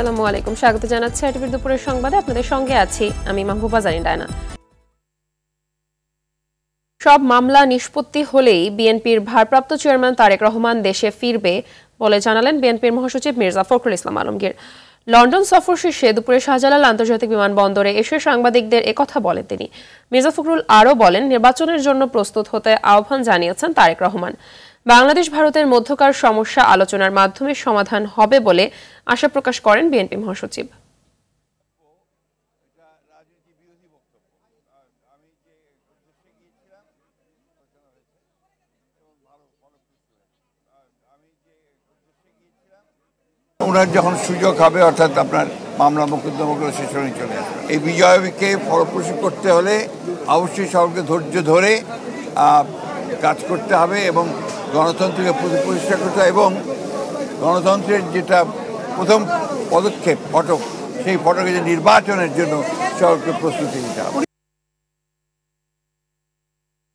আসসালামু আলাইকুম, স্বাগত জানাচ্ছি আরটিভির দুপুরের সংবাদে। আপনাদের সঙ্গে আছি আমি মাহবুবা জারিন ডায়না। সব মামলা নিষ্পত্তি হলেই বিএনপির ভারপ্রাপ্ত চেয়ারম্যান তারেক রহমান দেশে ফিরবে বলে জানালেন বিএনপির মহাসচিব মির্জা ফখরুল ইসলাম আলমগীর। লন্ডন সফর শেষে দুপুরে শাহজালাল আন্তর্জাতিক বিমানবন্দরে এসে সাংবাদিকদের একথা বলেন তিনি। মির্জা ফখরুল আরও বলেন, নির্বাচনের জন্য প্রস্তুত হতে আহ্বান জানিয়েছেন তারেক রহমান। বাংলাদেশ ভারতের মধ্যকার সমস্যা আলোচনার মাধ্যমে সমাধান হবে বলে আশা প্রকাশ করেন বিএনপি মহাসচিব। ওনার যখন সুযোগ হবে, অর্থাৎ আপনার মামলা মোকদ্দমাগুলো শেষ হয়ে চলে আসবে, এই বিজয়কে ফলপ্রসূ করতে হলে অবশ্যই সবাইকে ধৈর্য ধরে কাজ করতে হবে এবং গণতন্ত্রকে প্রতিষ্ঠা করতে হবে এবং গণতন্ত্রের যেটা প্রথম পদক্ষেপ ফটক, সেই ফটকে যে নির্বাচনের জন্য সবাইকে প্রস্তুতি নিতে হবে।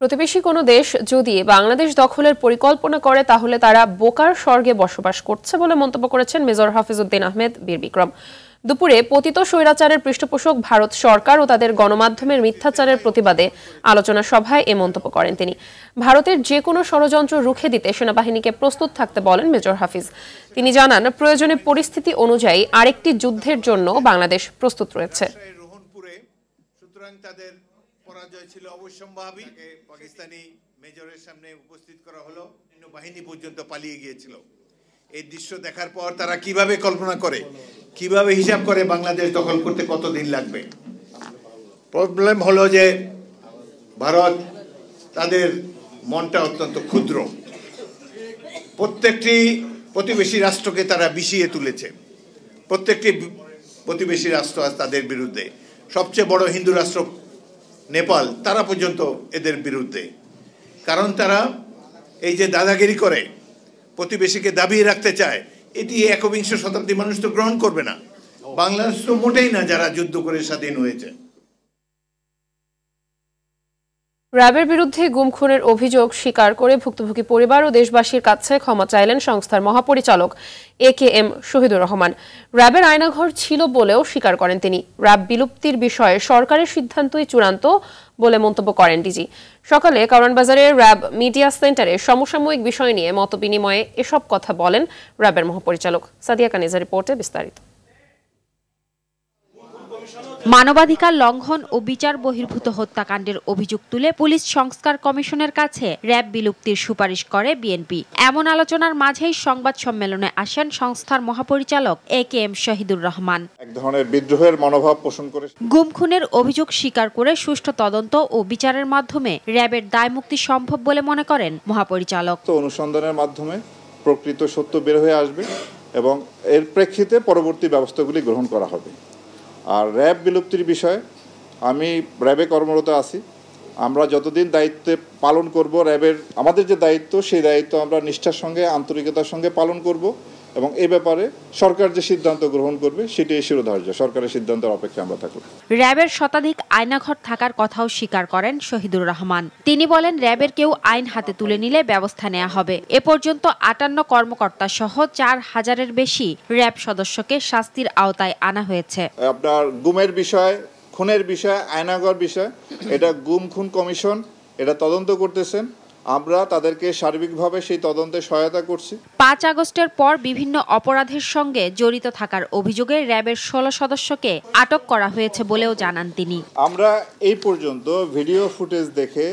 প্রতিবেশী কোনো দেশ যদি বাংলাদেশ দখলের পরিকল্পনা করে তাহলে তারা বোকার স্বর্গে বসবাস করছে বলে মন্তব্য করেছেন মেজর হাফিজউদ্দিন আহমেদ বীর বিক্রম। দুপুরে পতিত স্বৈরাচারের পৃষ্ঠপোষক ভারত সরকার ও তাদের গণমাধ্যমের মিথ্যাচারের প্রতিবাদে আলোচনা সভায় এ মন্তব্য করেন তিনি। ভারতের যে কোনো ষড়যন্ত্র রুখে দিতে সেনাবাহিনীকে প্রস্তুত থাকতে বলেন মেজর হাফিজ। তিনি জানান, প্রয়োজনে পরিস্থিতি অনুযায়ী আরেকটি যুদ্ধের জন্য বাংলাদেশ প্রস্তুত রয়েছে। পরাজয় ছিল অবশ্যম্ভাবী। পাকিস্তানি মেজরের সামনে উপস্থিত করা হলো, বাহিনী পর্যন্ত পালিয়ে গিয়েছিল। এই দৃশ্য দেখার পর তারা কিভাবে কল্পনা করে, কিভাবে হিসাব করে বাংলাদেশ দখল করতে কতদিন লাগবে। প্রবলেম হলো যে ভারত, তাদের মনটা অত্যন্ত ক্ষুদ্র। প্রত্যেকটি প্রতিবেশী রাষ্ট্রকে তারা বিষিয়ে তুলেছে। প্রত্যেকটি প্রতিবেশী রাষ্ট্র আজ তাদের বিরুদ্ধে। সবচেয়ে বড় হিন্দু রাষ্ট্র নেপাল, তারা পর্যন্ত এদের বিরুদ্ধে। কারণ তারা এই যে দাদাগিরি করে, প্রতিবেশীকে দাবিয়ে রাখতে চায়, এটি একবিংশ শতাব্দী মানুষ তো গ্রহণ করবে না। বাংলাদেশ তো মোটেই না যারা যুদ্ধ করে স্বাধীন হয়েছে। র্যাবের বিরুদ্ধে গুম খুনের অভিযোগ স্বীকার করে ভুক্তভোগী পরিবার ও দেশবাসীর কাছে ক্ষমা চাইলেন সংস্থার মহাপরিচালক AKM শহীদুর রহমান। র্যাবের আয়নাঘর ছিল বলেও স্বীকার করেন তিনি। র্যাব বিলুপ্তির বিষয়ে সরকারের সিদ্ধান্তই চূড়ান্ত বলে মন্তব্য করেন ডিজি। সকালে কারওয়ানবাজারে র্যাব মিডিয়া সেন্টারে সমসাময়িক বিষয় নিয়ে মতবিনিময়ে এসব কথা বলেন র্যাবের মহাপরিচালক। সাদিয়া কানিজার রিপোর্টে বিস্তারিত। মানবাধিকার লঙ্ঘন ও বিচার বহির্ভূত হত্যাকাণ্ডের অভিযোগ তুলে পুলিশ সংস্কার কমিশনের কাছে র্যাব বিলুপ্তির সুপারিশ করে বিএনপি। এমন আলোচনার মাঝেই সংবাদ সম্মেলনে আসেন সংস্থার মহাপরিচালক AKM শহীদুর রহমান। এক ধরনের বিদ্রোহের মনোভাব পোষণ করে গুম খুনের অভিযোগ স্বীকার করে সুষ্ঠু তদন্ত ও বিচারের মাধ্যমে র্যাবের দায়মুক্তি সম্ভব বলে মনে করেন মহাপরিচালক। অনুসন্ধানের মাধ্যমে প্রকৃত সত্য বের হয়ে আসবে এবং এর প্রেক্ষিতে পরবর্তী ব্যবস্থাগুলি গ্রহণ করা হবে। আর র্যাব বিলুপ্তির বিষয়ে আমি র্যাবে কর্মরত আছি। আমরা যতদিন দায়িত্ব পালন করব, র্যাবের আমাদের যে দায়িত্ব, সেই দায়িত্ব আমরা নিষ্ঠার সঙ্গে আন্তরিকতার সঙ্গে পালন করব এবং এই ব্যাপারে সরকার যে সিদ্ধান্ত গ্রহণ করবে সেটাই শিরোধার্য। সরকারের সিদ্ধান্তের অপেক্ষায় আমরা থাকব। র্যাবের শতাধিক আয়নাঘর থাকার কথাও স্বীকার করেন শহীদুর রহমান। তিনি বলেন, র্যাবের কেউ আইন হাতে তুলে নিলে ব্যবস্থা নেওয়া হবে। এ পর্যন্ত 58 কর্মকর্তা সহ 4000-এর বেশি র্যাব সদস্যকে শাস্তির আওতায় আনা হয়েছে। আপনার গুমের বিষয়, খুনের বিষয়, আয়নাঘর বিষয়, এটা গুম খুন কমিশন এটা তদন্ত করতেছেন। আমরা তাদেরকে সার্বিকভাবে সেই তদন্তে সহায়তা করছি। 5 আগস্টের পর বিভিন্ন অপরাধের সঙ্গে জড়িত থাকার অভিযোগে র্যাবের 16 সদস্যকে আটক করা হয়েছে বলেও জানান তিনি। আমরা এই পর্যন্ত ভিডিও ফুটেজ দেখে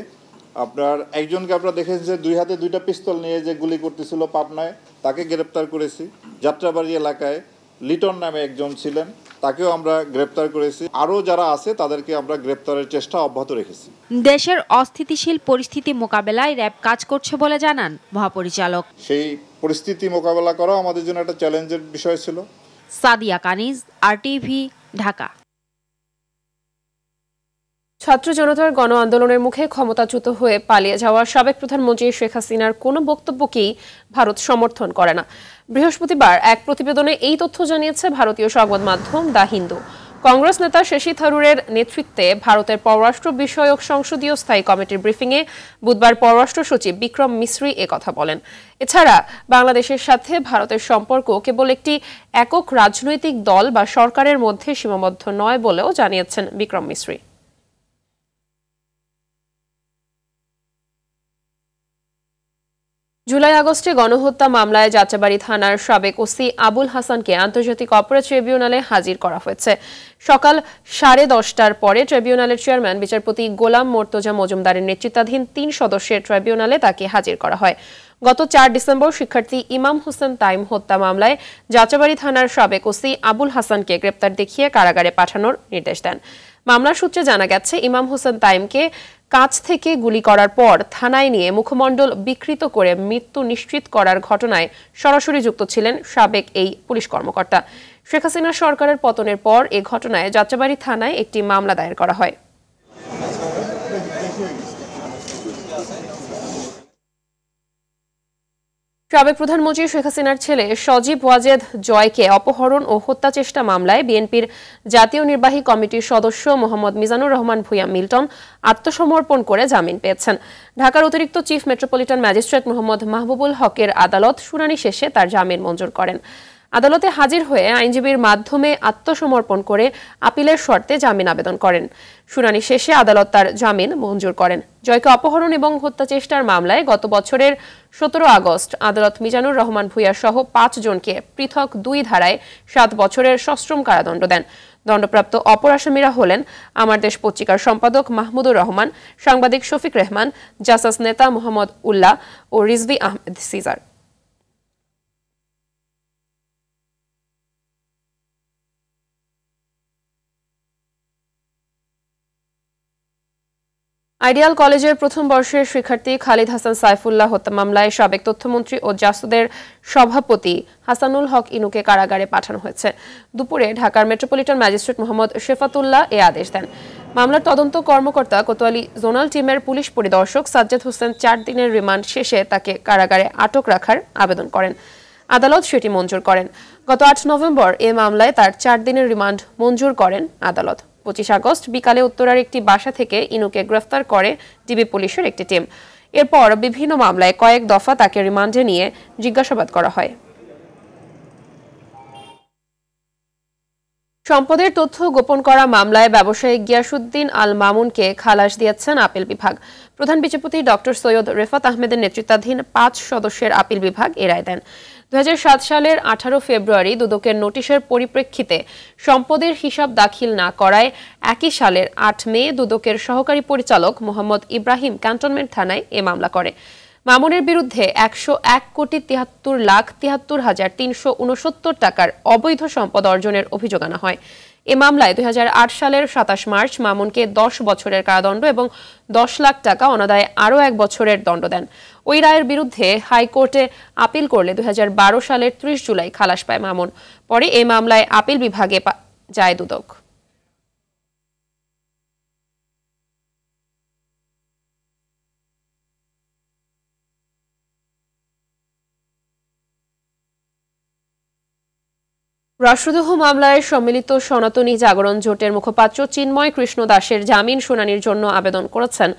আপনার একজনকে আপনারা দেখেছেন যে 2 হাতে 2টা পিস্তল নিয়ে যে গুলি করতেছিল পাবনায়, তাকে গ্রেপ্তার করেছি। যাত্রাবাড়ি এলাকায় লিটন নামে একজন ছিলেন, তাকেও আমরা গ্রেপ্তার করেছি। আরও যারা আছে তাদেরকে আমরা গ্রেপ্তারের চেষ্টা অব্যাহত রেখেছি। দেশের অস্থিতিশীল পরিস্থিতি মোকাবেলায় র্যাব কাজ করছে বলে জানান মহাপরিচালক। সেই পরিস্থিতি মোকাবেলা করা আমাদের জন্য একটা চ্যালেঞ্জের বিষয় ছিল। সাদিয়া কানিজ, RTV, ঢাকা। ছাত্র জনতার গণ আন্দোলনের মুখে ক্ষমতাচ্যুত হয়ে পালিয়ে যাওয়া সাবেক প্রধানমন্ত্রী শেখ হাসিনার কোনো বক্তব্যকেই ভারত সমর্থন করে না। বৃহস্পতিবার এক প্রতিবেদনে এই তথ্য জানিয়েছে ভারতীয় সংবাদ মাধ্যম দ্য হিন্দু। কংগ্রেস নেতা শশী থারুরের নেতৃত্বে ভারতের পররাষ্ট্র বিষয়ক সংসদীয় স্থায়ী কমিটির ব্রিফিংয়ে বুধবার পররাষ্ট্র সচিব বিক্রম মিশ্রি কথা বলেন। এছাড়া বাংলাদেশের সাথে ভারতের সম্পর্ক কেবল একটি একক রাজনৈতিক দল বা সরকারের মধ্যে সীমাবদ্ধ নয় বলেও জানিয়েছেন বিক্রম মিশ্রি। জুলাই আগস্টে গণহত্যা মামলায় যাত্রাবাড়ী থানার সাবেক ওসি আবুল হাসানকে আন্তর্জাতিক অপরাধ ট্রাইব্যুনালে হাজির করা হয়েছে। সকাল 10:30টার পরে ট্রাইব্যুনালের চেয়ারম্যান বিচারপতি গোলাম মোর্তজা মজুমদারের নেতৃত্বাধীন 3 সদস্যের ট্রাইব্যুনালে তাকে হাজির করা হয়। গত 4 ডিসেম্বর শিক্ষার্থী ইমাম হোসেন তাইম হত্যা মামলায় যাত্রাবাড়ী থানার সাবেক ওসি আবুল হাসানকে গ্রেপ্তার দেখিয়ে কারাগারে পাঠানোর নির্দেশ দেন। মামলার সূত্রে জানা গেছে, ইমাম হোসেন তাইমকে কাছ থেকে গুলি করার পর থানায় নিয়ে মুখমণ্ডল বিকৃত করে মৃত্যু নিশ্চিত করার ঘটনায় সরাসরি যুক্ত ছিলেন সাবেক এই পুলিশ কর্মকর্তা। শেখ হাসিনা সরকারের পতনের পর এ ঘটনায় যাত্রাবাড়ী থানায় একটি মামলা দায়ের করা হয়। সাবেক প্রধানমন্ত্রী শেখ হাসিনার ছেলে সজীব ওয়াজেদ জয়কে অপহরণ ও হত্যা চেষ্টা মামলায় বিএনপির জাতীয় নির্বাহী কমিটির সদস্য মোহাম্মদ মিজানুর রহমান ভূঁইয়া মিল্টন আত্মসমর্পণ করে জামিন পেয়েছেন। ঢাকার অতিরিক্ত chief metropolitan magistrate Mohammad Mahbubul হকের আদালত শুনানি শেষে তার জামিন মঞ্জুর করেন। আদালতে হাজির হয়ে আইনজীবীর মাধ্যমে আত্মসমর্পণ করে আপিলের শর্তে জামিন আবেদন করেন। শুনানি শেষে আদালত তার জামিন মঞ্জুর করেন। জয়কে অপহরণ এবং হত্যা চেষ্টার মামলায় গত বছরের 17 আগস্ট আদালত মিজানুর রহমান ভূঁইয়া সহ 5 জনকে পৃথক 2 ধারায় 7 বছরের সশ্রম কারাদণ্ড দেন। দণ্ডপ্রাপ্ত অপর আসামিরা হলেন আমার দেশ পত্রিকার সম্পাদক মাহমুদুর রহমান, সাংবাদিক শফিক রেহমান, জাসাস নেতা মোহাম্মদ উল্লাহ ও রিজভি আহমেদ সিজার। আইডিয়াল কলেজের প্রথম বর্ষের শিক্ষার্থী খালিদ হাসান সাইফুল্লাহ হত্যা মামলায় সাবেক তথ্যমন্ত্রী ও জাসদের সভাপতি হাসানুল হক ইনুকে কারাগারে পাঠানো হয়েছে। দুপুরে ঢাকার মেট্রোপলিটন ম্যাজিস্ট্রেট মোহাম্মদ শেফাতুল্লাহ আদেশ দেন। মামলার তদন্ত কর্মকর্তা কোতোয়ালি জোনাল টিমের পুলিশ পরিদর্শক সাজ্জাদ হোসেন 4 দিনের রিমান্ড শেষে তাকে কারাগারে আটক রাখার আবেদন করেন। আদালত সেটি মঞ্জুর করেন। গত 8 নভেম্বর এ মামলায় তার 4 দিনের রিমান্ড মঞ্জুর করেন আদালত। 25 আগস্ট বিকালে উত্তরার একটি বাসা থেকে ইনুকে গ্রেফতার করে ডিবি পুলিশের একটি টিম। এরপর বিভিন্ন মামলায় কয়েক দফা তাকে রিমান্ডে নিয়ে জিজ্ঞাসাবাদ করা হয়। সম্পদের তথ্য গোপন করা মামলায় ব্যবসায়ী গিয়াসউদ্দিন আল মামুনকে খালাস দিয়েছেন আপিল বিভাগ। প্রধান বিচারপতি ডক্টর সৈয়দ রেফাত আহমেদের নেতৃত্বাধীন 5 সদস্যের আপিল বিভাগ এ রায় দেন। 2007 সালের 18 ফেব্রুয়ারি দুদকের নোটিশের পরিপ্রেক্ষিতে সম্পদের হিসাব দাখিল না করায় একই সালের 8 মে দুদকের সহকারী পরিচালক মোহাম্মদ ইব্রাহিম ক্যান্টনমেন্ট থানায় এ মামলা করে। মামুনের বিরুদ্ধে 101,73,73,369 টাকার অবৈধ সম্পদ অর্জনের অভিযোগ আনা হয়। এ মামলায় 2008 সালের 27 মার্চ মামুনকে 10 বছরের কারাদণ্ড এবং 10 লাখ টাকা অনাদায়ে আরও 1 বছরের দণ্ড দেন। ওই রায়ের বিরুদ্ধে হাইকোর্টে আপিল করলে 2012 সালের 30 জুলাই খালাস পায় মামুন। পরে এই মামলায় আপিল বিভাগে যায় দুদক। রাষ্ট্রদ্রোহ মামলায় সম্মিলিত সনাতনী জাগরণ জোটের মুখপাত্র চিন্ময় কৃষ্ণ দাসের জামিন শুনানির জন্য আবেদন করেছেন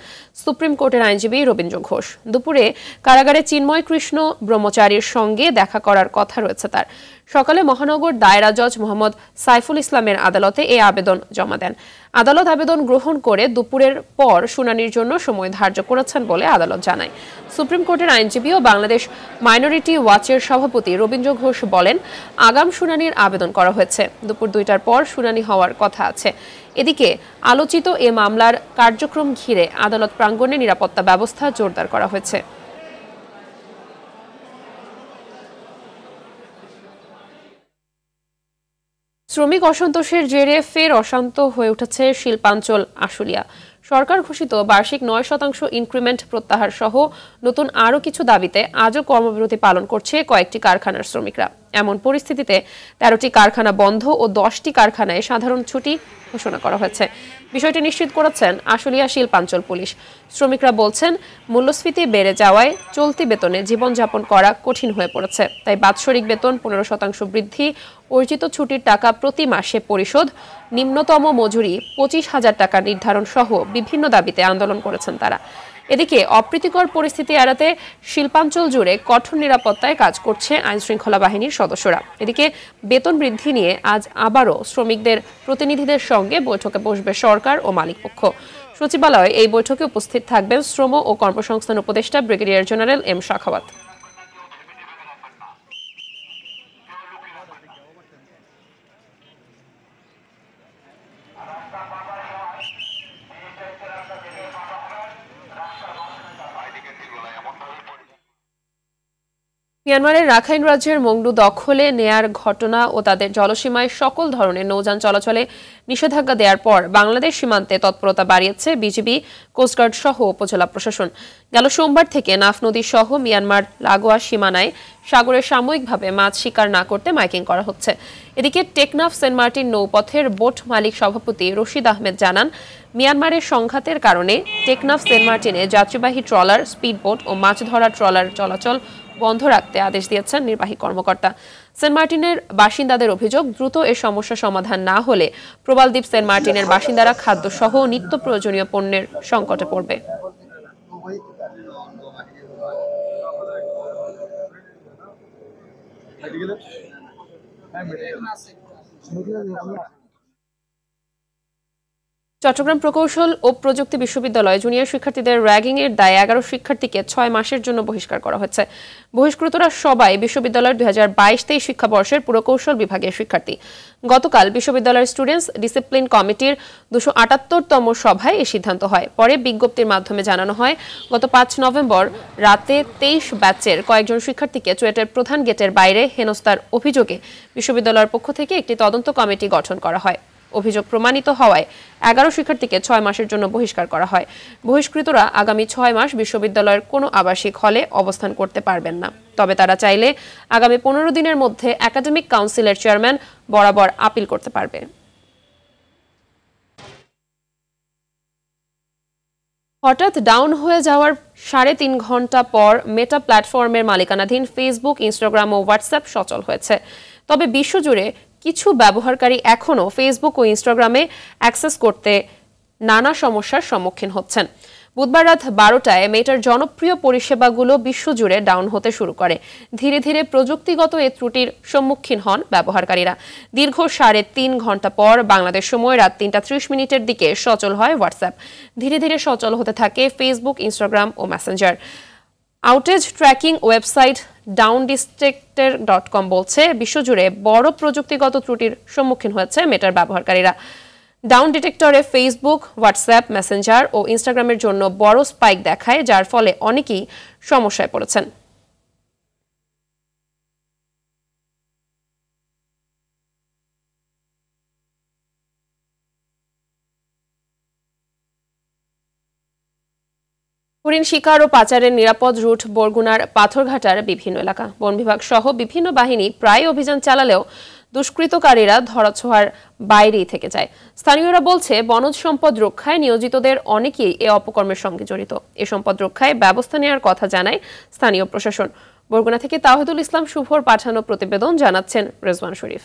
সুপ্রিম কোর্টের আইনজীবী রবীন্দ্র ঘোষ। দুপুরে কারাগারে চিন্ময় কৃষ্ণ ব্রহ্মচারীর সঙ্গে দেখা করার কথা রয়েছে তার। সকালে মহানগর দায়রা জজ মোহাম্মদ সাইফুল ইসলামের আদালতে এই আবেদন জমা দেন। আদালত আবেদন গ্রহণ করে দুপুরের পর শুনানির জন্য সময় ধার্য করেছেন বলে আদালত জানায়। সুপ্রিম কোর্টের আইনজীবী ও বাংলাদেশ মাইনরিটি ওয়াচের সভাপতি রবীন্দ্র ঘোষ বলেন, আগাম শুনানির আবেদন করা হয়েছে। দুপুর 2টার পর শুনানি হওয়ার কথা আছে। এদিকে আলোচিত এ মামলার কার্যক্রম ঘিরে আদালত প্রাঙ্গণে নিরাপত্তা ব্যবস্থা জোরদার করা হয়েছে। শ্রমিক অসন্তোষের জেরে ফের অশান্ত হয়ে উঠেছে শিল্পাঞ্চল আশুলিয়া। সরকার ঘোষিত বার্ষিক 9% ইনক্রিমেন্ট প্রত্যাহার সহ নতুন আরও কিছু দাবিতে আজও কর্মবিরতি পালন করছে কয়েকটি কারখানার শ্রমিকরা। এমন পরিস্থিতিতে 13টি কারখানা বন্ধ ও 10টি কারখানায় সাধারণ ছুটি ঘোষণা করা হয়েছে। বিষয়টি নিশ্চিত করেছেন আশুলিয়া শিল্পাঞ্চল পুলিশ। শ্রমিকরা বলছেন, মূল্যস্ফীতি বেড়ে যাওয়ায় চলতি বেতনে জীবনযাপন করা কঠিন হয়ে পড়েছে। তাই বাৎসরিক বেতন 15% বৃদ্ধি, অর্জিত ছুটির টাকা প্রতি মাসে পরিশোধ, নিম্নতম মজুরি 25,000 টাকা নির্ধারণ সহ বিভিন্ন দাবিতে আন্দোলন করেছেন তারা। এদিকে অপ্রীতিকর পরিস্থিতি এড়াতে শিল্পাঞ্চল জুড়ে কঠোর নিরাপত্তায় কাজ করছে আইনশৃঙ্খলা বাহিনীর সদস্যরা। এদিকে বেতন বৃদ্ধি নিয়ে আজ আবারও শ্রমিকদের প্রতিনিধিদের সঙ্গে বৈঠকে বসবে সরকার ও মালিকপক্ষ। সচিবালয়ে এই বৈঠকে উপস্থিত থাকবেন শ্রম ও কর্মসংস্থান উপদেষ্টা ব্রিগেডিয়ার জেনারেল এম শাখাওয়াত। মিয়ানমারের রাখাইন রাজ্যের মংডু দখলে নেয়ার ঘটনা ও তাদের জলসীমায় সকল ধরনের নৌযান চলাচলে নিষেধাজ্ঞা দেওয়ার পর বাংলাদেশ সীমান্তে তৎপরতা বাড়িয়েছে বিজিবি, কোস্টগার্ড সহ উপজেলা প্রশাসন। গেল সোমবার থেকে নাফ নদী সহ মিয়ানমার লাগোয়া সীমানায় সাগরে সাময়িকভাবে মাছ শিকার না করতে মাইকিং করা হচ্ছে। এদিকে টেকনাফ সেন্ট মার্টিন নৌপথের বোট মালিক সভাপতি রশিদ আহমেদ জানান, মিয়ানমারের সংঘাতের কারণে টেকনাফ সেন্ট মার্টিনে যাত্রীবাহী ট্রলার, স্পিডবোট ও মাছ ধরা ট্রলার চলাচল বন্ধ রাখতে আদেশ দিয়েছেন নির্বাহী কর্মকর্তা। সেন্ট মার্টিনের বাসিন্দাদের অভিযোগ, দ্রুত এ সমস্যা সমাধান না হলে প্রবালদ্বীপ সেন্ট মার্টিনের বাসিন্দারা খাদ্য সহ নিত্য প্রয়োজনীয় পণ্যের সংকটে পড়বে। চট্টগ্রাম প্রকৌশল ও প্রযুক্তি বিশ্ববিদ্যালয়ে জুনিয়র শিক্ষার্থীদের র্যাগিং এর দায়ে 11 শিক্ষার্থীকে 6 মাসের জন্য বহিষ্কার করা হয়েছে। বহিষ্কৃতরা সবাই বিশ্ববিদ্যালয়ের 2022-23 শিক্ষাবর্ষের পুরকৌশল বিভাগের শিক্ষার্থী। গতকাল বিশ্ববিদ্যালয়ের স্টুডেন্টস ডিসিপ্লিন কমিটির 278তম সভায় এই সিদ্ধান্ত হয়। পরে বিজ্ঞপ্তির মাধ্যমে জানানো হয়, গত 5 নভেম্বর রাতে 23 ব্যাচের কয়েকজন শিক্ষার্থীকে চুয়েটের প্রধান গেটের বাইরে হেনস্থার অভিযোগে বিশ্ববিদ্যালয়ের পক্ষ থেকে একটি তদন্ত কমিটি গঠন করা হয়। অভিযোগ প্রমাণিত হওয়ায় 11 শিক্ষার্থীকে 6 মাসের জন্য বহিষ্কার করা হয়। বহিষ্কৃতরা আগামী 6 মাস বিশ্ববিদ্যালয়ের কোনো আবাসিক হলে অবস্থান করতে পারবেন না। তবে তারা চাইলে আগামী 15 দিনের মধ্যে একাডেমিক কাউন্সিলের চেয়ারম্যান বরাবর আপিল করতে পারবে। হঠাৎ ডাউন হয়ে যাওয়ার 3.5 ঘন্টা পর মেটা প্ল্যাটফর্মের মালিকানাধীন ফেসবুক, ইনস্টাগ্রাম ও হোয়াটসঅ্যাপ সচল হয়েছে। তবে বিশ্বজুড়ে কিছু ব্যবহারকারী এখনও ফেসবুক ও ইনস্টাগ্রামে অ্যাক্সেস করতে নানা সমস্যার সম্মুখীন হচ্ছেন। বুধবার রাত 12টায় মেটার জনপ্রিয় পরিষেবাগুলো বিশ্বজুড়ে ডাউন হতে শুরু করে। ধীরে ধীরে প্রযুক্তিগত এ ত্রুটির সম্মুখীন হন ব্যবহারকারীরা। দীর্ঘ 3.5 ঘন্টা পর বাংলাদেশ সময় রাত 3:30 দিকে সচল হয় হোয়াটসঅ্যাপ। ধীরে ধীরে সচল হতে থাকে ফেসবুক, ইনস্টাগ্রাম ও Messenger. Outage tracking website downdetector.com বলছে, বিশ্বজুড়ে বড় প্রযুক্তিগত ত্রুটির সম্মুখীন হয়েছে মেটার ব্যবহারকারীরা। ডাউন ডিটেক্টরে ফেসবুক, হোয়াটসঅ্যাপ, মেসেঞ্জার ও ইনস্টাগ্রামের জন্য বড় স্পাইক দেখায়, যার ফলে অনেকেই সমস্যায় পড়েছেন। হরিণ শিকার ও পাচারের নিরাপদ রুট বরগুনার পাথরঘাটার বিভিন্ন এলাকা। বন বিভাগ সহ বিভিন্ন বাহিনী প্রায় অভিযান চালালেও দুষ্কৃতকারীরা ধরাছোঁয়ার বাইরেই থেকে যায়। স্থানীয়রা বলছে, বনজ সম্পদ রক্ষায় নিয়োজিতদের অনেকেই এ অপকর্মের সঙ্গে জড়িত। এ সম্পদ রক্ষায় ব্যবস্থা নেওয়ার কথা জানায় স্থানীয় প্রশাসন। বরগুনা থেকে তাওহিদুল ইসলাম শুভর পাঠানো প্রতিবেদন, জানাচ্ছেন রেজওয়ান শরীফ।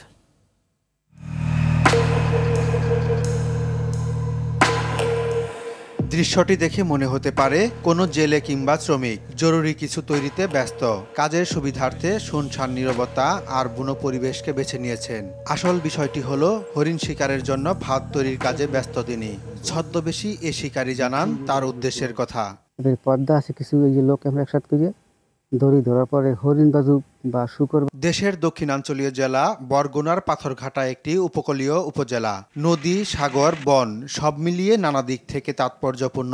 দৃশ্যটি দেখে মনে হতে পারে কোনো জেলে কিংবা শ্রমিক জরুরি কিছু তৈরিতে ব্যস্ত। কাজের সুবিধার্থে শুনশান নীরবতা আর বুনো পরিবেশকে বেছে নিয়েছেন। আসল বিষয়টি হলো হরিণ শিকারের জন্য ভাত তৈরির কাজে ব্যস্ত তিনি। ছদ্মবেশী এ শিকারী জানান তার উদ্দেশ্যের কথা। পর্দা আছে কিছু লোক আমরা একসাথে করে দড়ি ধরার পরে হরিণ বাজু বা শুকর। দেশের দক্ষিণাঞ্চলীয় জেলা বরগুনার পাথরঘাটা একটি উপকূলীয় উপজেলা। নদী, সাগর, বন সব মিলিয়ে নানা দিক থেকে তাৎপর্যপূর্ণ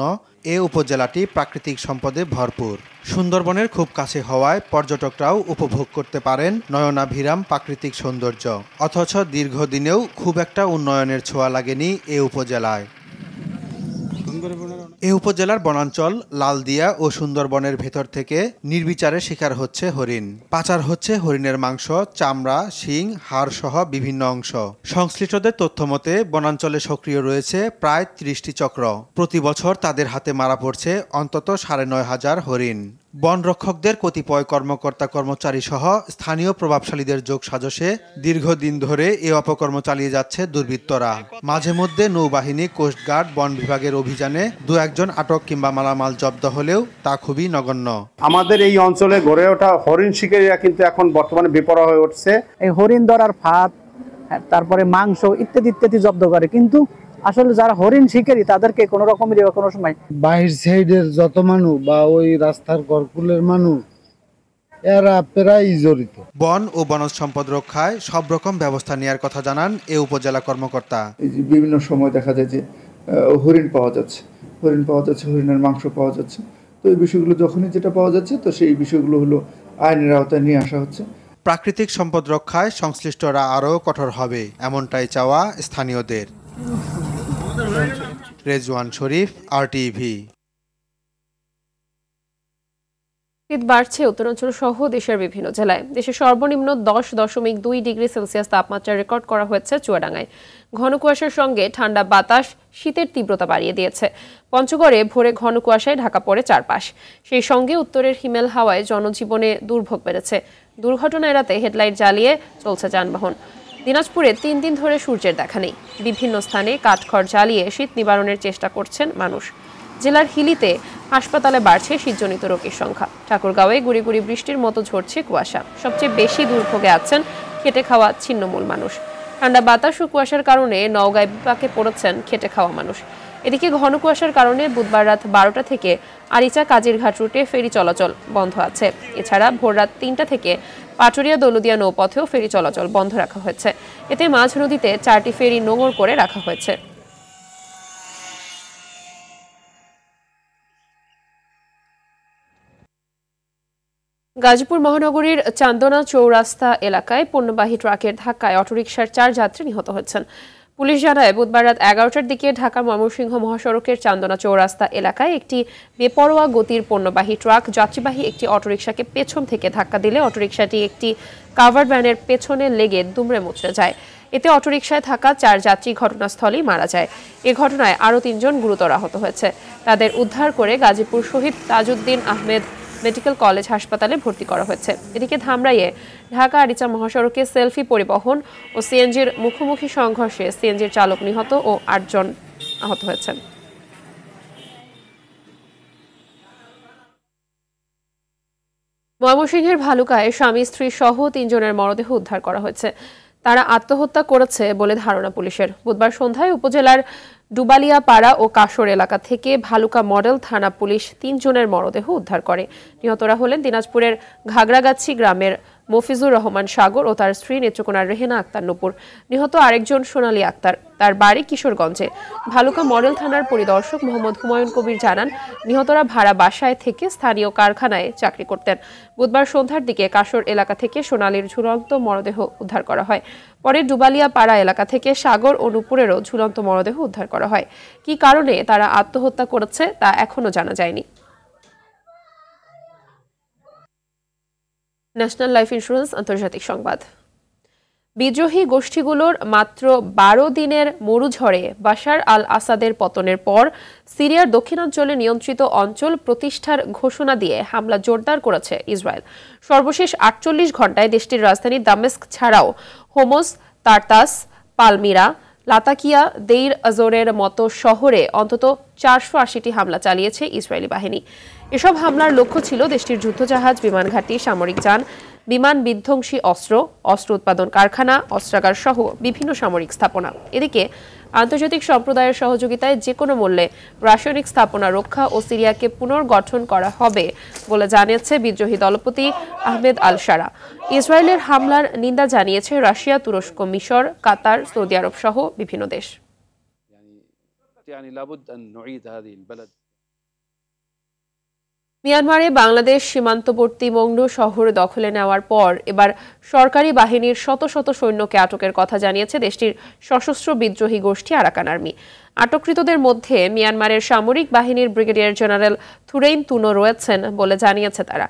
এ উপজেলাটি প্রাকৃতিক সম্পদে ভরপুর। সুন্দরবনের খুব কাছে হওয়ায় পর্যটকরাও উপভোগ করতে পারেন নয়নাভিরাম প্রাকৃতিক সৌন্দর্য। অথচ দীর্ঘদিনেও খুব একটা উন্নয়নের ছোঁয়া লাগেনি এ উপজেলায়। এ উপজেলার বনাঞ্চল লালদিয়া ও সুন্দরবনের ভেতর থেকে নির্বিচারে শিকার হচ্ছে হরিণ। পাচার হচ্ছে হরিণের মাংস, চামড়া, শিং, হাড় সহ বিভিন্ন অংশ। সংশ্লিষ্টদের তথ্যমতে বনাঞ্চলে সক্রিয় রয়েছে প্রায় 30টি চক্র। প্রতি বছর তাদের হাতে মারা পড়ছে অন্তত 9,500 হরিণ। বন রক্ষকদের কতিপয় কর্মকর্তা কর্মচারী সহ স্থানীয় প্রভাবশালীদের যোগ সাজসে দীর্ঘদিন ধরে এই অপকর্ম চালিয়ে যাচ্ছে দুর্বৃত্তরা। মাঝে মধ্যে নৌবাহিনী, কোস্টগার্ড, বন বিভাগের অভিযানে 2-1 আটক কিংবা মালামাল জব্দ হলেও তা খুবই নগণ্য। আমাদের এই অঞ্চলে গড়ে ওঠা হরিণ শিকারীরা কিন্তু এখন বর্তমানে বেপরোয়া হয়ে উঠছে। এই হরিণ ধরার ফাঁদ, তারপরে মাংস ইত্যাদি ইত্যাদি জব্দ করে, কিন্তু আসলে যারা হরিণ শিকারী তাদেরকে কোনো রকমের কোনো সময় বাহির সাইডের যত মানুষ বা ওই রাস্তার গড়কুলের মানুষ এরা প্রায় জড়িত। বন ও বনজ সম্পদ রক্ষায় সব রকম ব্যবস্থা নেওয়ার কথা জানান এ উপজেলা কর্মকর্তা। বিভিন্ন সময় দেখা যায় যে হরিণ পাওয়া যাচ্ছে, হরিণের মাংস পাওয়া যাচ্ছে। তো এই বিষয়গুলো যখনই যেটা পাওয়া যাচ্ছে, তো সেই বিষয়গুলো হলো আইনের আওতায় নিয়ে আসা হচ্ছে। প্রাকৃতিক সম্পদ রক্ষায় সংশ্লিষ্টরা আরও কঠোর হবে, এমনটাই চাওয়া স্থানীয়দের। রেজওয়ান শরীফ, RTV। শীত বাড়ছে উত্তরাঞ্চল সহ দেশের বিভিন্ন জেলায়। দেশের সর্বনিম্ন 10.2 ডিগ্রি সেলসিয়াস তাপমাত্রা রেকর্ড করা হয়েছে চুয়াডাঙ্গায়। ঘন কুয়াশার সঙ্গে ঠান্ডা বাতাস শীতের তীব্রতা বাড়িয়ে দিয়েছে। পঞ্চগড়ে ভোরে ঘন কুয়াশায় ঢাকা পড়ে চারপাশ। সেই সঙ্গে উত্তরের হিমেল হাওয়ায় জনজীবনে দুর্ভোগ বেড়েছে। দুর্ঘটনা এড়াতে হেডলাইট জ্বালিয়ে চলছে যানবাহন। দিনাজপুরে 3 দিন ধরে সূর্যের দেখা নেই। বিভিন্ন স্থানে কাঠখড় জ্বালিয়ে শীত নিবারণের চেষ্টা করছেন মানুষ। জেলার হিলিতে হাসপাতালে বাড়ছে শীতজনিত রোগীর সংখ্যা। ঠাকুরগাঁওয়ে গুড়ি গুড়ি বৃষ্টির মতো ঝরছে কুয়াশা। সবচেয়ে বেশি দুর্ভোগে আছেন খেটে খাওয়া ছিন্নমূল মানুষ। ঠান্ডা বাতাস ও কুয়াশার কারণে নওগাঁয় বিপাকে পড়েছেন খেটে খাওয়া মানুষ। এদিকে ঘন কুয়াশার কারণে বুধবার রাত 12টা থেকে আরিচা কাজিরঘাট রুটে ফেরি চলাচল বন্ধ আছে। এছাড়া ভোর রাত 3টা থেকে পাটুরিয়া দৌলদিয়া নৌপথেও ফেরি চলাচল বন্ধ রাখা হয়েছে। এতে মাঝ নদীতে 4টি ফেরি নোঙর করে রাখা হয়েছে। গাজীপুর মহানগরীর চান্দনা চৌরাস্তা এলাকায় পণ্যবাহী ট্রাকের ধাক্কায় অটোরিকশার 4 যাত্রী নিহত হয়েছেন। পুলিশ জানায়, বুধবার রাত 11টার দিকে ঢাকা ময়মনসিংহ মহাসড়কের চান্দনা চৌরাস্তা এলাকায় একটি বেপরোয়া গতির পণ্যবাহী ট্রাক যাত্রীবাহী একটি অটোরিকশাকে পেছন থেকে ধাক্কা দিলে অটোরিকশাটি একটি কাভার্ড ভ্যানের পেছনে লেগে দুমড়ে মুচড়ে যায়। এতে অটোরিকশায় থাকা 4 যাত্রী ঘটনাস্থলেই মারা যায়। এ ঘটনায় আরও 3 জন গুরুতর আহত হয়েছে। তাদের উদ্ধার করে গাজীপুর শহীদ তাজউদ্দিন আহমেদ মেডিকেল কলেজ হাসপাতালে ভর্তি করা হয়েছে। এদিকে ধামরাইয়ে ঢাকা আরিচা মহাসড়কে সেলফি পরিবহন ও সিএনজির মুখোমুখি সংঘর্ষে সিএনজির চালক নিহত ও 8 জন আহত হয়েছেন। ময়মনসিংহের ভালুকায় স্বামী স্ত্রী সহ 3 জনের মরদেহ উদ্ধার করা হয়েছে। তারা আত্মহত্যা করেছে বলে ধারণা পুলিশের। বুধবার সন্ধ্যায় উপজেলার ডুবালিয়াপাড়া ও কাশর এলাকা থেকে ভালুকা মডেল থানা পুলিশ 3 জনের মরদেহ উদ্ধার করে। নিহতরা হলেন দিনাজপুরের ঘাগড়াগাছি গ্রামের মফিজুর রহমান সাগর ও তার স্ত্রী নেত্রকোনার রেহেনা আক্তার নূপুর। নিহত আরেকজন সোনালী আক্তার, তার বাড়ি কিশোরগঞ্জে। ভালুকা মডেল থানার পরিদর্শক মোহাম্মদ হুমায়ুন কবির জানান, নিহতরা ভাড়া বাসায় থেকে স্থানীয় কারখানায় চাকরি করতেন। বুধবার সন্ধ্যার দিকে কাশর এলাকা থেকে সোনালীর ঝুলন্ত মরদেহ উদ্ধার করা হয়। পরে ডুবালিয়াপাড়া এলাকা থেকে সাগর ও নূপুরেরও ঝুলন্ত মরদেহ উদ্ধার করা হয়। কী কারণে তারা আত্মহত্যা করেছে তা এখনো জানা যায়নি। ন্যাশনাল লাইফ ইন্স্যুরেন্স আন্তর্জাতিক সংবাদ। বিদ্রোহী গোষ্ঠীগুলোর মাত্র 12 দিনের মরুঝড়ে বাশার আল আসাদের পতনের পর সিরিয়ার দক্ষিণাঞ্চলে নিয়ন্ত্রিত অঞ্চল প্রতিষ্ঠার ঘোষণা দিয়ে হামলা জোরদার করেছে ইসরায়েল। সর্বশেষ 48 ঘণ্টায় দেশটির রাজধানী দামেস্ক ছাড়াও হোমস, তারতাস, পালমিরা, লাতাকিয়া, দেইর আজোরের মতো শহরে অন্তত 480টি হামলা চালিয়েছে ইসরায়েলি বাহিনী। এসব হামলার লক্ষ্য ছিল দেশটির যুদ্ধজাহাজ, বিমান ঘাঁটি, সামরিক যান, বিমান বিধ্বংসী অস্ত্র, অস্ত্র উৎপাদন কারখানা, অস্ত্রাগার সহ বিভিন্ন সামরিক স্থাপনা। এদিকে আন্তর্জাতিক সম্প্রদায়ের সহযোগিতায় যে কোনো মূল্যে রাসায়নিক স্থাপনা রক্ষা ও সিরিয়াকে পুনর্গঠন করা হবে বলে জানিয়েছে বিদ্রোহী দলপতি আহমেদ আল শারা। ইসরায়েলের হামলার নিন্দা জানিয়েছে রাশিয়া, তুরস্ক, মিশর, কাতার, সৌদি আরব সহ বিভিন্ন দেশ। মিয়ানমারে বাংলাদেশ সীমান্তবর্তী মংডু শহর দখলে নেওয়ার পর এবার সরকারি বাহিনীর শত শত সৈন্যকে আটকের কথা জানিয়েছে দেশটির সশস্ত্র বিদ্রোহী গোষ্ঠী আরাকান আর্মি। আটককৃতদের মধ্যে মিয়ানমারের সামরিক বাহিনীর ব্রিগেডিয়ার জেনারেল থুরেইন তুনো রয়েছেন বলে জানিয়েছে তারা।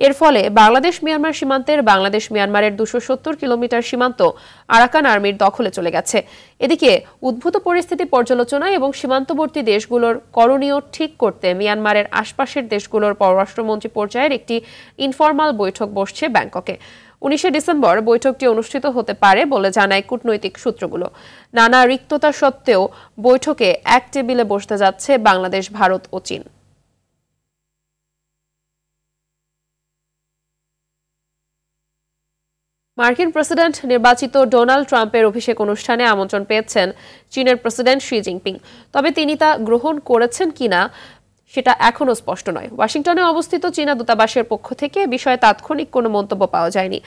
এর ফলে বাংলাদেশ মিয়ানমার সীমান্তের বাংলাদেশ মিয়ানমারের 270 কিলোমিটার সীমান্ত আরাকান আর্মির দখলে চলে গেছে। এদিকে উদ্ভূত পরিস্থিতি পর্যালোচনায় এবং সীমান্তবর্তী দেশগুলোর করণীয় ঠিক করতে মিয়ানমারের আশপাশের দেশগুলোর পররাষ্ট্রমন্ত্রী পর্যায়ের একটি ইনফরমাল বৈঠক বসছে ব্যাংককে। 19 ডিসেম্বর বৈঠকটি অনুষ্ঠিত হতে পারে বলে জানায় কূটনৈতিক সূত্রগুলো। নানা রিক্ততা সত্ত্বেও বৈঠকে এক টেবিলে বসতে যাচ্ছে বাংলাদেশ, ভারত ও চীন। মার্কিন প্রেসিডেন্ট নির্বাচিত ডোনাল্ড ট্রাম্পের অভিষেক অনুষ্ঠানে আমন্ত্রণ পেয়েছেন চীনের প্রেসিডেন্ট শি জিনপিং। তবে তিনি তা গ্রহণ করেছেন কিনা সেটা এখনো স্পষ্ট নয়। ওয়াশিংটনে অবস্থিত চীনা দূতাবাসের পক্ষ থেকে বিষয়ে তাৎক্ষণিক কোনো মন্তব্য পাওয়া যায়নি।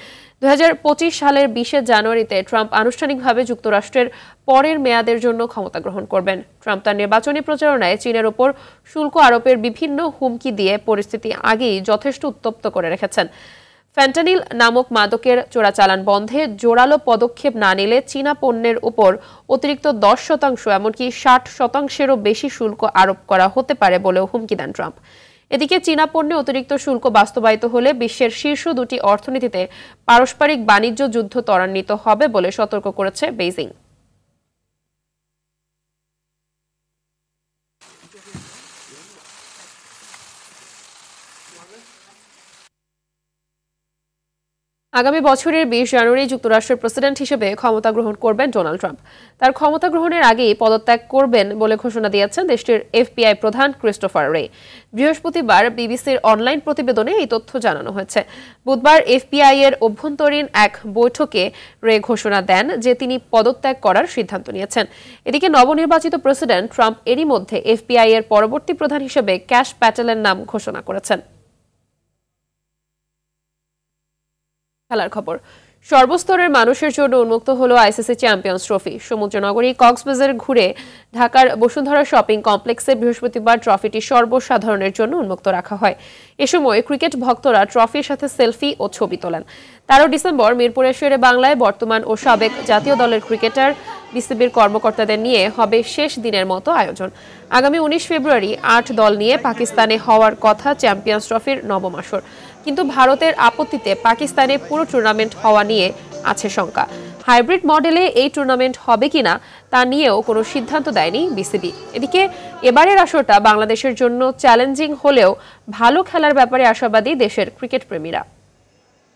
2025 সালের 20 জানুয়ারিতে ট্রাম্প আনুষ্ঠানিকভাবে যুক্তরাষ্ট্রের পরের মেয়াদের জন্য ক্ষমতা গ্রহণ করবেন। ট্রাম্প তার নির্বাচনী প্রচারণায় চীনের ওপর শুল্ক আরোপের বিভিন্ন হুমকি দিয়ে পরিস্থিতি আগেই যথেষ্ট উত্তপ্ত করে রেখেছেন। ফ্যান্টানিল নামক মাদকের চোরাচালান বন্ধে জোরালো পদক্ষেপ না নিলে চীনা পণ্যের উপর অতিরিক্ত 10% এমনকি 60%-এরও বেশি শুল্ক আরোপ করা হতে পারে বলেও হুমকি দেন ট্রাম্প। এদিকে চীনা পণ্যে অতিরিক্ত শুল্ক বাস্তবায়িত হলে বিশ্বের শীর্ষ দুটি অর্থনীতিতে পারস্পরিক বাণিজ্য যুদ্ধ ত্বরান্বিত হবে বলে সতর্ক করেছে বেইজিং। আগামী বছরের 20 জানুয়ারি যুক্তরাষ্ট্রের প্রেসিডেন্ট হিসেবে ক্ষমতা গ্রহণ করবেন ডোনাল্ড ট্রাম্প। তার ক্ষমতা গ্রহণের আগেই পদত্যাগ করবেন বলে ঘোষণা দিয়েছেন দেশটির এফবিআই প্রধান ক্রিস্টোফার রে। বৃহস্পতিবার বিবিসির অনলাইন প্রতিবেদনে এই তথ্য জানানো হয়েছে। বুধবার এফবিআই এর অভ্যন্তরীণ এক বৈঠকে রে ঘোষণা দেন যে তিনি পদত্যাগ করার সিদ্ধান্ত নিয়েছেন। এদিকে নবনির্বাচিত প্রেসিডেন্ট ট্রাম্প এরই মধ্যে এফবিআই এর পরবর্তী প্রধান হিসেবে ক্যাশ প্যাটেলের নাম ঘোষণা করেছেন। খেলার খবর। সর্বস্তরের মানুষের জন্য উন্মুক্ত হলো আইসিসি চ্যাম্পিয়ন্স ট্রফি। সমুদ্রনগরী কক্সবাজার ঘুরে ঢাকার বসুন্ধরা শপিং কমপ্লেক্সে বৃহস্পতিবার ট্রফিটি সর্বসাধারণের জন্য উন্মুক্ত রাখা হয়। এ সময় ক্রিকেট ভক্তরা ট্রফির সাথে সেলফি ও ছবি তোলেন। 13 ডিসেম্বর মিরপুরের শেরে বাংলায় বর্তমান ও সাবেক জাতীয় দলের ক্রিকেটার, বিসিবির কর্মকর্তাদের নিয়ে হবে শেষ দিনের মতো আয়োজন। আগামী 19 ফেব্রুয়ারি 8 দল নিয়ে পাকিস্তানে হওয়ার কথা চ্যাম্পিয়ন্স ট্রফির নবম আসর। কিন্তু ভারতের আপত্তিতে পাকিস্তানে পুরো টুর্নামেন্ট হওয়া নিয়ে আছে শঙ্কা। হাইব্রিড মডেলে এই টুর্নামেন্ট হবে কিনা তা নিয়েও কোনো সিদ্ধান্ত দেয়নি বিসিবি। এদিকে এবারের আসরটা বাংলাদেশের জন্য চ্যালেঞ্জিং হলেও ভালো খেলার ব্যাপারে আশাবাদী দেশের ক্রিকেট প্রেমীরা।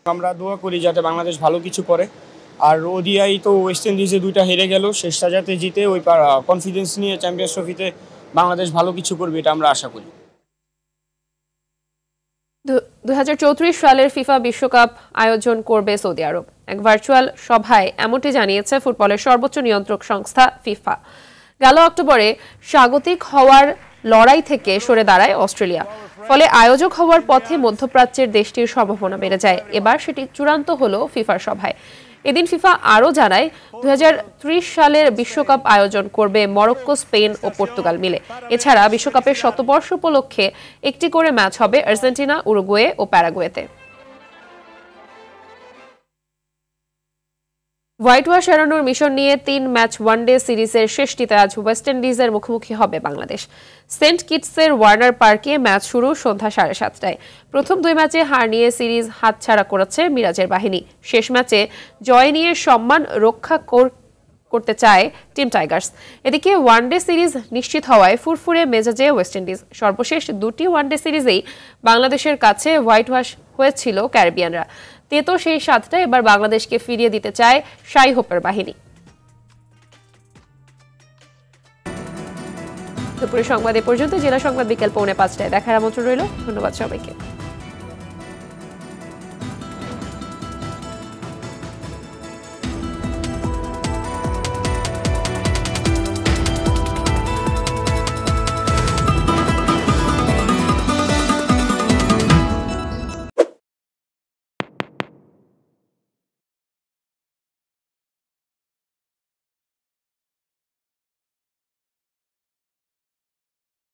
আমরা দোয়া করি যাতে বাংলাদেশ ভালো কিছু করে। আর ওডিআই তো ওয়েস্ট ইন্ডিজে 2টা হেরে গেল, শেষটা যাতে জিতে ওই কনফিডেন্স নিয়ে চ্যাম্পিয়ন্স ট্রফিতে বাংলাদেশ ভালো কিছু করবে, এটা আমরা আশা করি। 2034 সালের ফিফা বিশ্বকাপ আয়োজন করবে সৌদি আরব। এক ভার্চুয়াল সভায় এমনটি জানিয়েছে ফুটবলের সর্বোচ্চ নিয়ন্ত্রক সংস্থা ফিফা। গেল অক্টোবরে স্বাগতিক হওয়ার লড়াই থেকে সরে দাঁড়ায় অস্ট্রেলিয়া। ফলে আয়োজক হওয়ার পথে মধ্যপ্রাচ্যের দেশটির সম্ভাবনা বেড়ে যায়। এবার সেটি চূড়ান্ত হলো ফিফার সভায়। এদিন ফিফা আরও জানায় 2030 সালের বিশ্বকাপ আয়োজন করবে মরক্কো, স্পেন ও পর্তুগাল মিলে। এছাড়া বিশ্বকাপের শতবর্ষ উপলক্ষে একটি করে ম্যাচ হবে আর্জেন্টিনা, উরুগুয়ে ও প্যারাগুয়েতে। হোয়াইট ওয়াশ এড়ানোর মিশন নিয়ে 3 ম্যাচ ওয়ানডে সিরিজের শেষটিতে আজ ওয়েস্ট ইন্ডিজের মুখোমুখি হবে বাংলাদেশ। সেন্ট কিটসের ওয়ার্নার পার্কে ম্যাচ শুরু সন্ধ্যা 7:30টায়। প্রথম 2 ম্যাচে হার নিয়ে সিরিজ হাতছাড়া করেছে মিরাজের বাহিনী। শেষ ম্যাচে জয় নিয়ে সম্মান রক্ষা করতে চায় টিম টাইগার্স। এদিকে ওয়ানডে সিরিজ নিশ্চিত হওয়ায় ফুরফুরে মেজাজে ওয়েস্ট ইন্ডিজ। সর্বশেষ 2টি ওয়ানডে সিরিজেই বাংলাদেশের কাছে হোয়াইট ওয়াশ হয়েছিল ক্যারিবিয়ানরা। তেতো সেই স্বাদটা এবার বাংলাদেশকে ফিরিয়ে দিতে চায় শাই হোপের বাহিনী। দুপুরের সংবাদ এ পর্যন্ত। জেলা সংবাদ বিকেল 4:45টায় দেখার আমন্ত্রণ রইল। ধন্যবাদ সবাইকে।